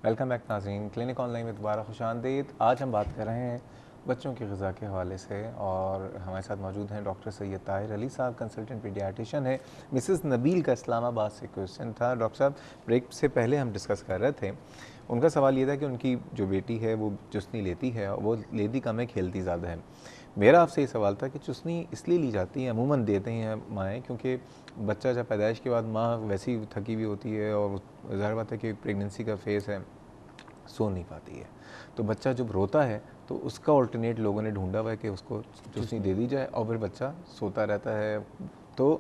Welcome back नाज़रीन, clinic online में दोबारा खुशामदीद। आज हम बात कर रहे हैं बच्चों की ग़िज़ा के हवाले से और हमारे साथ मौजूद हैं डॉक्टर सैयद ताहिर अली साहब, कंसल्टेंट पीडियाट्रिशियन है। मिसेस नबील का इस्लामाबाद से क्वेश्चन था। डॉक्टर साहब, ब्रेक से पहले हम डिस्कस कर रहे थे, उनका सवाल ये था कि उनकी जो बेटी है वो चुस्नी लेती है, वो लेती कम है, खेलती ज़्यादा है। मेरा आपसे ये सवाल था कि चुस्नी इसलिए ली जाती है, अमूमन देते हैं माएँ, क्योंकि बच्चा जब पैदाइश के बाद माँ वैसी थकी हुई होती है और ज़ाहिर बात है कि प्रेगनेंसी का फेज़ है, सो नहीं पाती है, तो बच्चा जब रोता है तो उसका ऑल्टरनेट लोगों ने ढूंढा हुआ है कि उसको चुस्नी दे दी जाए और फिर बच्चा सोता रहता है। तो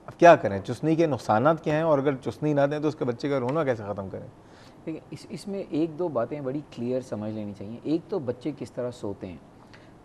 अब क्या करें, चुस्नी के नुकसानात क्या हैं और अगर चुस्नी ना दें तो उसके बच्चे का रोना कैसे ख़त्म करें? देखिए, इसमें एक दो बातें बड़ी क्लियर समझ लेनी चाहिए। एक तो बच्चे किस तरह सोते हैं।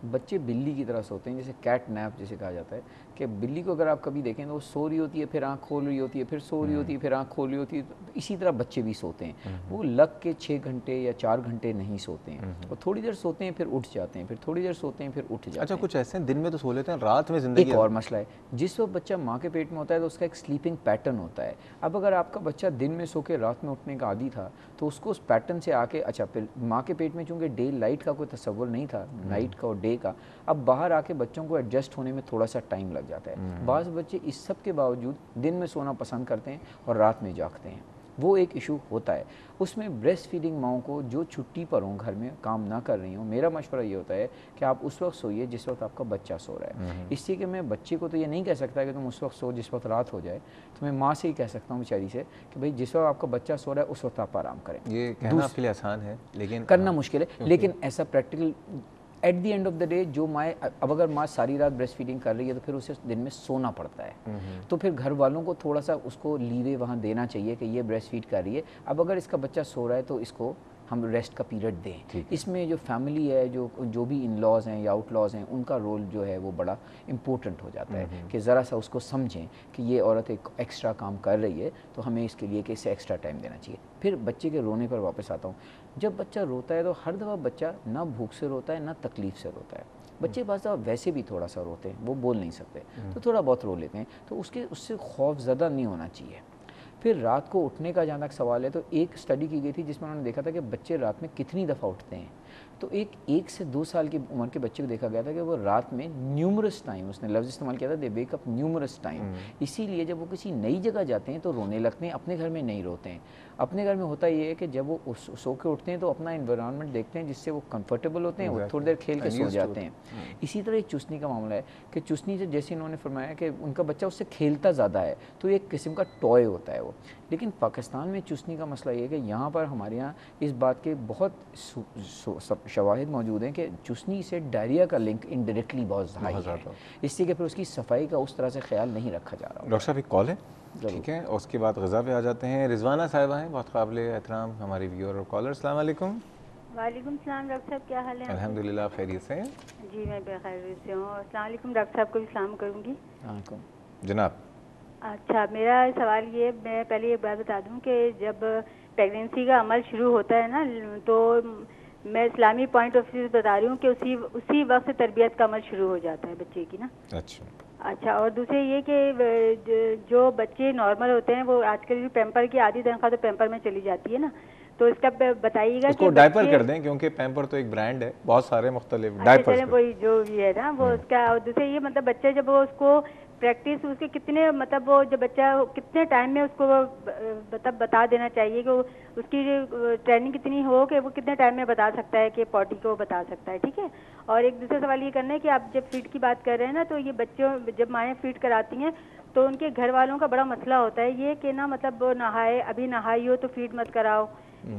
बच्चे बिल्ली की तरह सोते हैं, जैसे कैट नैप जिसे कहा जाता है, कि बिल्ली को अगर आप कभी देखें तो वो सो रही होती है, फिर आँख खोल रही होती है, फिर सो रही होती है, फिर आँख खोल रही होती है। तो इसी तरह बच्चे भी सोते हैं। वो लग के 6 घंटे या 4 घंटे नहीं सोते हैं। और थोड़ी देर सोते हैं, फिर उठ जाते हैं, फिर थोड़ी देर सोते हैं, फिर उठ जाते हैं। अच्छा, कुछ ऐसे हैं दिन में तो सो लेते हैं, रात में ज़िंदगी एक और मसला है, जिस वक्त बच्चा माँ के पेट में होता है तो उसका एक स्लीपिंग पैटर्न होता है। अब अगर आपका बच्चा दिन में सो के रात में उठने का आदी था तो उसको उस पैटर्न से आके, अच्छा फिर माँ के पेट में चूँकि डे लाइट का कोई तसव्वुर नहीं था, नाइट का और डे का, अब बाहर आके बच्चों को एडजस्ट होने में थोड़ा सा टाइम लग जाता है। बाज़ बच्चे इस सब के बावजूद दिन में सोना पसंद करते हैं और रात में जागते हैं, वो एक इशू होता है। उसमें ब्रेस्ट फीडिंग माओं को जो छुट्टी पर हों, घर में काम ना कर रही हों, मेरा मशवरा ये होता है कि आप उस वक्त सोइए जिस वक्त आपका बच्चा सो रहा है। इसलिए कि मैं बच्चे को तो ये नहीं कह सकता कि तुम उस वक्त सो जिस वक्त रात हो जाए, तो मैं माँ से ही कह सकता हूँ बेचारी से कि भाई जिस वक्त आपका बच्चा सो रहा है उस वक्त आप आराम करें। ये कहना आपके लिए आसान है लेकिन करना मुश्किल है, लेकिन ऐसा practical at the end of the day जो माँ, अब अगर माँ सारी रात ब्रेस्ट फीडिंग कर रही है तो फिर उसे दिन में सोना पड़ता है। तो फिर घर वालों को थोड़ा सा उसको लीवे वहाँ देना चाहिए कि ये ब्रेस्ट फीड कर रही है, अब अगर इसका बच्चा सो रहा है तो इसको हम रेस्ट का पीरियड दें। इसमें जो फैमिली है, जो भी इन लॉज हैं या आउट लॉज हैं, उनका रोल जो है वो बड़ा इम्पोर्टेंट हो जाता है कि ज़रा सा उसको समझें कि ये औरत एक एक्स्ट्रा काम कर रही है तो हमें इसके लिए कि इसे एक्स्ट्रा टाइम देना चाहिए। फिर बच्चे के रोने पर वापस आता हूँ। जब बच्चा रोता है तो हर दफ़ा बच्चा ना भूख से रोता है ना तकलीफ़ से रोता है। बच्चे पास दफ़ा वैसे भी थोड़ा सा रोते हैं, वो बोल नहीं सकते तो थोड़ा बहुत रो लेते हैं, तो उससे खौफ ज़्यादा नहीं होना चाहिए। फिर रात को उठने का जहाँ तक सवाल है तो एक स्टडी की गई थी जिसमें उन्होंने देखा था कि बच्चे रात में कितनी दफ़ा उठते हैं। तो एक से 2 साल की उम्र के बच्चे को देखा गया था कि वो रात में न्यूमरस टाइम, उसने लफ्ज़ इस्तेमाल किया था, दे वेक अप न्यूमरस टाइम। इसीलिए जब वो किसी नई जगह जाते हैं तो रोने लगते हैं, अपने घर में नहीं रोते हैं। अपने घर में होता ये है कि जब वो सो के उठते हैं तो अपना इन्वायरमेंट देखते हैं जिससे वो कंफर्टेबल होते हैं, वो थोड़ी देर खेल के सो जाते हैं। इसी तरह एक चुस्नी का मामला है कि चुस्नी से जैसे इन्होंने फरमाया कि उनका बच्चा उससे खेलता ज़्यादा है तो एक किस्म का टॉय होता है वो। लेकिन पाकिस्तान में चुस्नी का मसला ये है कि यहाँ पर हमारे यहाँ इस बात के बहुत शवाहिद मौजूद हैं कि चुस्नी से डायरिया का लिंक इनडायरेक्टली बहुत हाई है, इससे कि फिर उसकी सफाई का उस तरह से ख्याल नहीं रखा जा रहा। डॉक्टर साहब एक कॉल है, ठीक है, और उसके बाद ग़िज़ा पे आ जाते हैं। रिजवाना साहिबा हैं, बहुत काबिल एहतराम हमारी व्यूअर और कॉलर। अस्सलाम वालेकुम। वालेकुम सलाम डॉक्टर साहब, क्या हाल है? अल्हम्दुलिल्लाह खैरियत से हैं जी, मैं बेखैर से हूँ। अस्सलाम वालेकुम, डॉक्टर साहब को भी सलाम करूँगी जनाब। अच्छा, मेरा सवाल ये, मैं पहले एक बात बता दूँ कि जब प्रेगनेंसी का अमल शुरू होता है ना, तो मैं इस्लामी पॉइंट ऑफ व्यू से बता रही हूँ कि उसी वक्त से तरबियत का अमल शुरू हो जाता है बच्चे की ना। अच्छा, और दूसरे ये कि जो बच्चे नॉर्मल होते हैं वो आजकल पैम्पर की आधी तनख्वाह तो पैम्पर में चली जाती है ना, तो इसका बताइएगा उसको डायपर कर दें, क्योंकि पैम्पर तो एक ब्रांड है, बहुत सारे मुख्तलिफ डायपर्स वही जो भी है ना वो उसका। और दूसरे ये मतलब बच्चे जब वो उसको प्रैक्टिस उसके कितने, मतलब वो जब बच्चा कितने टाइम में उसको मतलब बता देना चाहिए कि उसकी ट्रेनिंग कितनी हो कि वो कितने टाइम में बता सकता है कि पॉटी को बता सकता है, ठीक है। और एक दूसरा सवाल ये करना है कि आप जब फीड की बात कर रहे हैं ना, तो ये बच्चों जब माएँ फीड कराती हैं तो उनके घर वालों का बड़ा मसला होता है ये कि ना, मतलब वो नहाए, अभी नहाई हो तो फीड मत कराओ,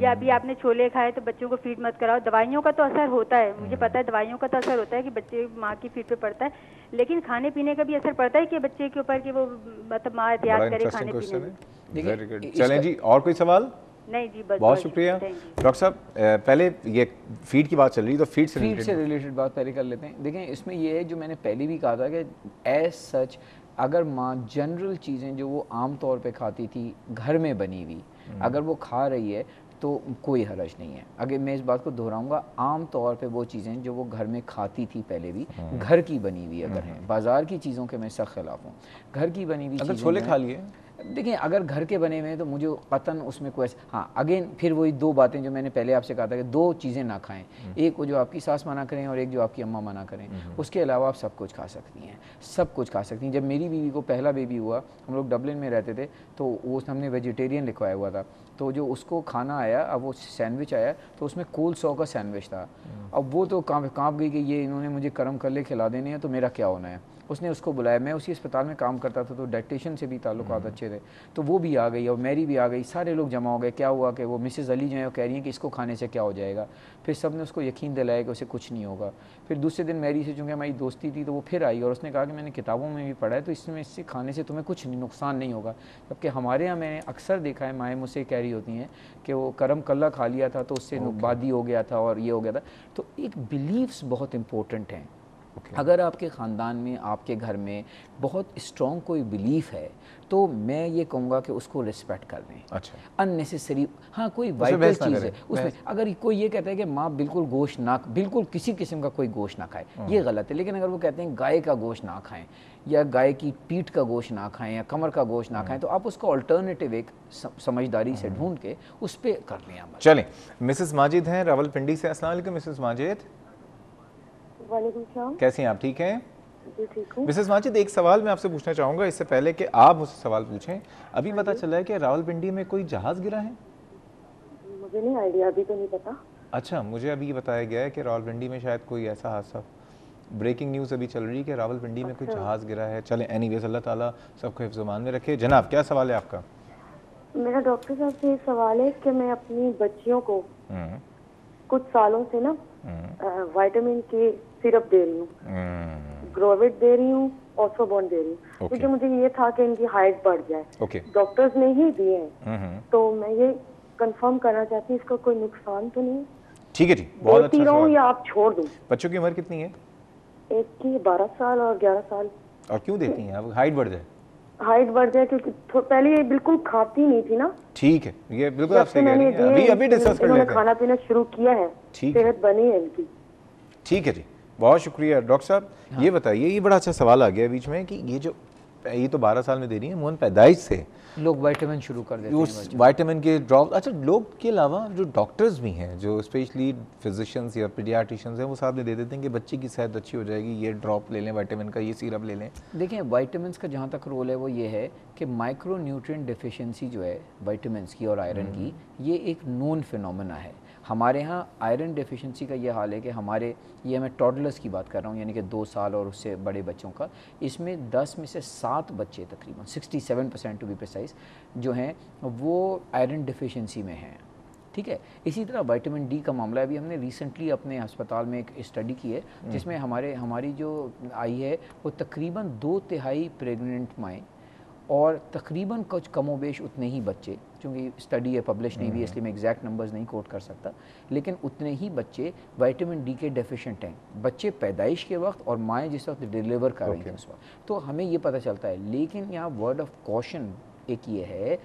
या अभी आपने छोले खाए तो बच्चों को फीड मत कराओ। दवाइयों का तो असर होता है, मुझे पता है दवाइयों का तो असर होता है कि बच्चे माँ की फीड पे पड़ता है, लेकिन खाने पीने का भी असर पड़ता है कि बच्चे के ऊपर कि वो मतलब माँ एहतियात करे खाने पीने में। Very good. चलें जी, और कोई सवाल? नहीं जी, बस बहुत शुक्रिया डॉक्टर साहब। पहले ये फीड की बात चल रही, तो फीड से रिलेटेड बात पहले कर लेते हैं। देखें, इसमें ये है जो मैंने पहले भी कहा था कि एज सच अगर माँ जनरल चीज़ें जो वो आम तौर पे खाती थी घर में बनी हुई अगर वो खा रही है तो कोई हरज नहीं है। अगर मैं इस बात को दोहराऊंगा, आम तौर पे वो चीज़ें जो वो घर में खाती थी पहले भी घर की बनी हुई अगर हैं, बाज़ार की चीज़ों के मैं सख्त खिलाफ हूँ। घर की बनी हुई अगर छोले खा लिए देखिए अगर घर के बने हुए हैं तो मुझे कतन उसमें कोई हाँ अगेन फिर वही दो बातें जो मैंने पहले आपसे कहा था कि दो चीज़ें ना खाएं, एक वो जो आपकी सास मना करें और एक जो आपकी अम्मा मना करें, उसके अलावा आप सब कुछ खा सकती हैं, सब कुछ खा सकती हैं। जब मेरी बीवी को पहला बेबी हुआ, हम लोग डबलिन में रहते थे, तो वो हमने वेजिटेरियन लिखवाया हुआ था, तो जो उसको खाना आया, अब वो सैंडविच आया तो उसमें कोल-स्लॉ का सैंडविच था। अब वो तो काँप गई कि ये इन्होंने मुझे करम कर ले खिला देने हैं तो मेरा क्या होना है। उसने उसको बुलाया, मैं उसी अस्पताल में काम करता था तो डाइटिशियन से भी ताल्लुकात अच्छे थे, तो वो भी आ गई और मैरी भी आ गई, सारे लोग जमा हो गए। क्या हुआ कि वो मिसेज़ अली जो है वो कह रही हैं कि इसको खाने से क्या हो जाएगा, फिर सब ने उसको यकीन दिलाया कि उसे कुछ नहीं होगा। फिर दूसरे दिन मैरी से चूँकि हमारी दोस्ती थी तो वो फिर आई और उसने कहा कि मैंने किताबों में भी पढ़ा है तो इसमें इससे खाने से तुम्हें कुछ नुकसान नहीं होगा। जबकि हमारे यहाँ मैंने अक्सर देखा है, माएँ मुझसे कह रही होती हैं कि वो करम कल्ला खा लिया था तो उससे बादी हो गया था और ये हो गया था। तो एक बिलीव्स बहुत इंपॉर्टेंट हैं। अगर आपके ख़ानदान में, आपके घर में बहुत स्ट्रॉन्ग कोई बिलीफ है तो मैं ये कहूँगा कि उसको रिस्पेक्ट कर दें। अच्छा, अननेसेसरी हाँ कोई वाइटल चीज़ है उसमें, अगर कोई ये कहता है कि माँ बिल्कुल गोश्त ना, बिल्कुल किसी किस्म का कोई गोश्त ना खाए, ये गलत है। लेकिन अगर वो कहते हैं गाय का गोश्त ना खाएं या गाय की पीठ का गोश्त ना खाएं या कमर का गोश्त ना खाएं, तो आप उसका अल्टरनेटिव एक समझदारी से ढूंढ के उस पर कर लें अमल। चलें, मिसेस माजिद हैं रावलपिंडी से। अस्सलाम वालेकुम मिसेस माजिद। वालेकुम सलाम। कैसी हैं आप, ठीक हैं? जी ठीक हूँ। मिसेस माजिद, एक सवाल मैं आपसे पूछना चाहूँगा इससे पहले कि आप मुझसे सवाल पूछें। अभी पता चला है कि रावलपिंडी में कोई जहाज़ गिरा है? मुझे नहीं आइडिया, अभी तो नहीं पता। अच्छा, मुझे अभी बताया गया है कि रावलपिंडी में शायद कोई ऐसा हादसा, ब्रेकिंग न्यूज़ अभी चल रही है कि रावलपिंडी में कोई जहाज़ गिरा है। चलें, एनीवेज अल्लाह ताला सबको हिफ्ज़-ओ-मान में रखे। जनाब, क्या सवाल है आपका? मेरा डॉक्टर साहब से एक सवाल है कि मैं अपनी बच्चियों को कुछ सालों से ना विटामिन के सिरप दे रही हूँ, ग्रोविट दे रही हूँ, ऑसोबॉन दे रही हूँ, क्योंकि मुझे ये था कि इनकी हाइट बढ़ जाए। डॉक्टर्स ने ही दिए हैं, तो मैं ये कंफर्म करना चाहती हूँ इसका कोई नुकसान तो नहीं? ठीक है जी, बहुत अच्छा सवाल। या आप छोड़ दूँ? बच्चों की उम्र कितनी है? एक की 12 साल और 11 साल। और क्यों देती हैं आप? हाइट बढ़ जाए? हाइट बढ़ जाए क्योंकि पहले ये बिल्कुल खाती नहीं थी ना। ठीक है, ये बिल्कुल आप सही कह रही हैं। अभी डिस्कस कर लेते हैं। खाना पीना शुरू किया है, सेहत बनी है इनकी। ठीक है जी, बहुत शुक्रिया डॉक्टर साहब। ये बताइए, ये बड़ा अच्छा सवाल आ गया बीच में कि ये तो 12 साल में दे रही है, मोहन पैदाइश से लोग विटामिन शुरू कर देते हैं, विटामिन के ड्रॉप। अच्छा, लोग के अलावा जो डॉक्टर्स भी हैं, जो स्पेशली फिजिशियंस या पीडियाट्रिशियंस हैं, वो साथ में दे देते हैं कि बच्चे की सेहत अच्छी हो जाएगी, ये ड्रॉप ले लें विटामिन का, ये सिरप ले लें। देखिए, विटामिन का जहाँ तक रोल है वो ये है कि माइक्रो न्यूट्रिएंट डिफिशिएंसी जो है विटामिन की और आयरन की, ये एक नोन फिनोमेना है। हमारे यहाँ आयरन डेफिशिएंसी का ये हाल है कि ये मैं टॉडलर्स की बात कर रहा हूँ, यानी कि 2 साल और उससे बड़े बच्चों का, इसमें 10 में से 7 बच्चे तकरीबन 67% टू बी प्रिसाइज जो हैं वो आयरन डेफिशिएंसी में हैं। ठीक है, इसी तरह विटामिन डी का मामला है। अभी हमने रिसेंटली अपने अस्पताल में एक स्टडी की है जिसमें हमारी जो आई है वो तकरीबन 2/3 प्रेग्नेंट माएँ और तकरीबन कुछ कमोबेश उतने ही बच्चे, क्योंकि स्टडी है पब्लिश नहीं हुई इसलिए मैं एग्जैक्ट नंबर्स नहीं कोट कर सकता, लेकिन उतने ही बच्चे विटामिन डी के डेफिशिएंट हैं, बच्चे पैदाइश के वक्त और माएँ जिस वक्त डिलीवर कर रही हैं उस वक्त। तो हमें ये पता चलता है। लेकिन यहाँ वर्ड ऑफ कॉशन एक ये है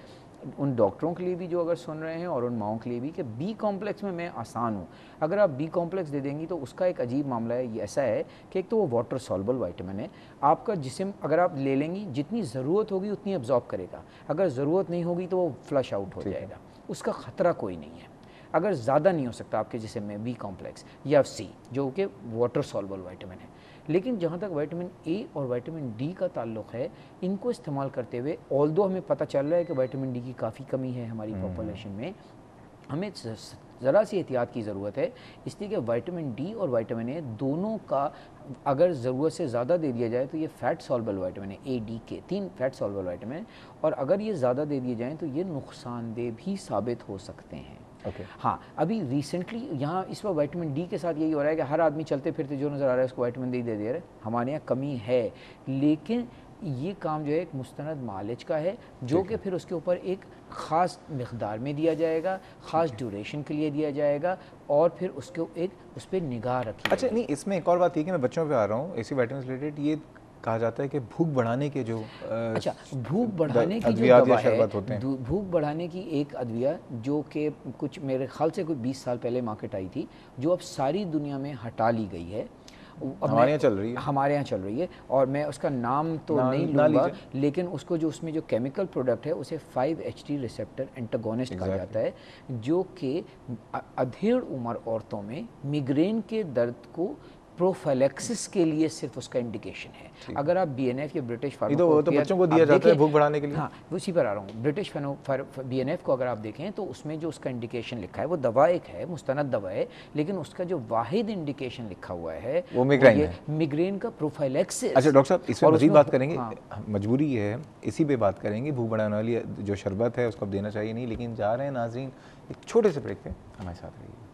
उन डॉक्टरों के लिए भी जो अगर सुन रहे हैं और उन माओं के लिए भी कि बी कॉम्प्लेक्स में मैं आसान हूँ। अगर आप बी कॉम्प्लेक्स दे देंगी तो उसका एक अजीब मामला है, ये ऐसा है कि एक तो वो वाटर सॉल्युबल विटामिन है, आपका जिस्म अगर आप ले लेंगी जितनी ज़रूरत होगी उतनी अब्जॉर्ब करेगा, अगर ज़रूरत नहीं होगी तो वो फ्लश आउट हो जाएगा, उसका ख़तरा कोई नहीं है। अगर ज़्यादा नहीं हो सकता आपके जिस्म में बी कॉम्प्लेक्स या सी जो कि वाटर सॉल्युबल विटामिन है। लेकिन जहाँ तक विटामिन ए और विटामिन डी का ताल्लुक़ है, इनको इस्तेमाल करते हुए ऑल्दो हमें पता चल रहा है कि विटामिन डी की काफ़ी कमी है हमारी पॉपुलेशन में, हमें ज़रा सी एहतियात की ज़रूरत है, इसलिए कि विटामिन डी और विटामिन ए दोनों का अगर ज़रूरत से ज़्यादा दे दिया जाए तो ये फ़ैट सॉल्युबल विटामिन है, ए डी के 3 फ़ैट सॉल्युबल विटामिन है, और अगर ये ज़्यादा दे दिए जाएँ तो ये नुकसानदेह भी साबित हो सकते हैं। हाँ, अभी रिसेंटली यहाँ इस वक्त विटामिन डी के साथ यही हो रहा है कि हर आदमी चलते फिरते जो नज़र आ रहा है उसको विटामिन डी दे दे रहे हैं। हमारे यहाँ कमी है, लेकिन ये काम जो है एक मुस्तनद मालिज का है जो कि फिर उसके ऊपर एक ख़ास मिक़दार में दिया जाएगा, ख़ास ड्यूरेशन के लिए दिया जाएगा और फिर उसको उस पर निगाह रखी। अच्छा, नहीं, इसमें एक और बात ये कि मैं बच्चों पे आ रहा हूँ, इसी विटामिन रिलेटेड ये कहा जाता है कि भूख बढ़ाने के जो अच्छा भूख बढ़ाने की जो दवा है, भूख बढ़ाने की एक अद्विया जो कि कुछ मेरे ख्याल से कोई 20 साल पहले मार्केट आई थी, जो अब सारी दुनिया में हटा ली गई है, हमारे यहाँ चल रही है, हमारे यहाँ चल रही है, और मैं उसका नाम तो नहीं लूँगा, लेकिन उसको जो उसमें जो केमिकल प्रोडक्ट है उसे 5-HT रिसेप्टर एंटागोनिस्ट कहा जाता है, जो कि अधेड़ उम्र औरतों में मिग्रेन के दर्द को प्रोफाइलैक्सिस के लिए सिर्फ उसका इंडिकेशन है। अगर आप BNF या ब्रिटिश फार्माकोपिया तो बच्चों को दिया जाता है भूख बढ़ाने के लिए। हाँ, उसी पर आ रहा हूँ। ब्रिटिश BNF को अगर आप देखें तो उसमें जो उसका इंडिकेशन लिखा है वो दवा एक है, मुस्तनद दवा है, लेकिन उसका जो वाहिद इंडिकेशन लिखा हुआ है वो मिग्रेन है, मिग्रेन का प्रोफाइलैक्सिस। अच्छा डॉक्टर साहब, इसमें मज़ीद बात करेंगे। हाँ। मजबूरी है, इसी पे बात करेंगे। भूख बढ़ाने वाली जो शरबत है उसको अब देना चाहिए नहीं, लेकिन जा रहे हैं नाज़रीन एक छोटे से ब्रेक पे, हमारे साथ रहिए।